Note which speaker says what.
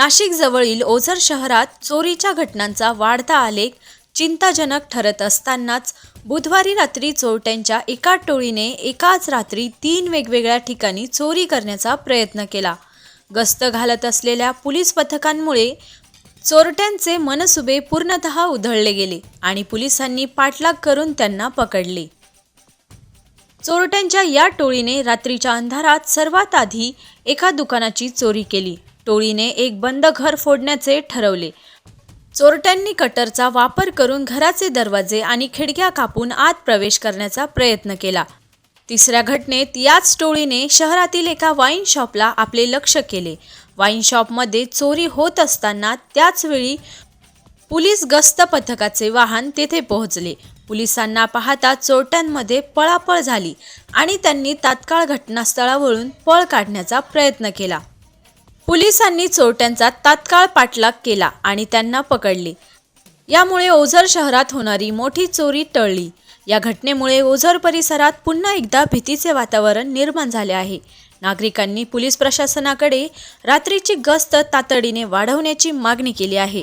Speaker 1: नाशिक जवळील ओझर शहरात चोरीच्या घटनांचा वाढता आलेख चिंताजनक ठरत असतानाच बुधवारी रात्री चोरट्यांच्या एका टोळीने एकाच रात्री 3 वेगवेगळ्या ठिकाणी चोरी करण्याचा प्रयत्न केला। गस्त घालत असलेल्या पोलीस पथकांमुळे चोरट्यांचे मनसुबे पूर्णतः उधळले गेले आणि पोलिसांनी पाठलाग करून त्यांना पकडले। चोरट्यांच्या या टोळीने रात्रीच्या अंधारात सर्वात आधी एका दुकानाची चोरी केली। टोळीने एक बंद घर फोडण्याचे ठरवले। चोरट्यांनी कटरचा वापर करून घराचे दरवाजे आणि खिडक्या कापून आत प्रवेश करण्याचा प्रयत्न केला। तिसऱ्या घटनेत याच टोळीने शहरातील एका वाईन शॉपला आपले लक्ष केले। वाईन शॉपमध्ये चोरी होत असताना त्याच वेळी पोलीस गस्त पथकाचे वाहन तेथे पोहोचले। पोलिसांना पाहता चोरट्यांमध्ये पळापळ झाली आणि त्यांनी तात्काळ घटनास्थळावरून पळ काढण्याचा प्रयत्न केला। पोलिसांनी चोरट्यांचा तात्काळ पाठलाग केला आणि त्यांना पकडले। यामुळे ओझर शहरात होणारी मोठी चोरी टळली। या घटनेमुळे ओझर परिसरात पुन्हा एकदा भीतीचे वातावरण निर्माण झाले आहे। नागरिकांनी पोलीस प्रशासनाकडे रात्रीची गस्त तातडीने वाढवण्याची मागणी केली आहे।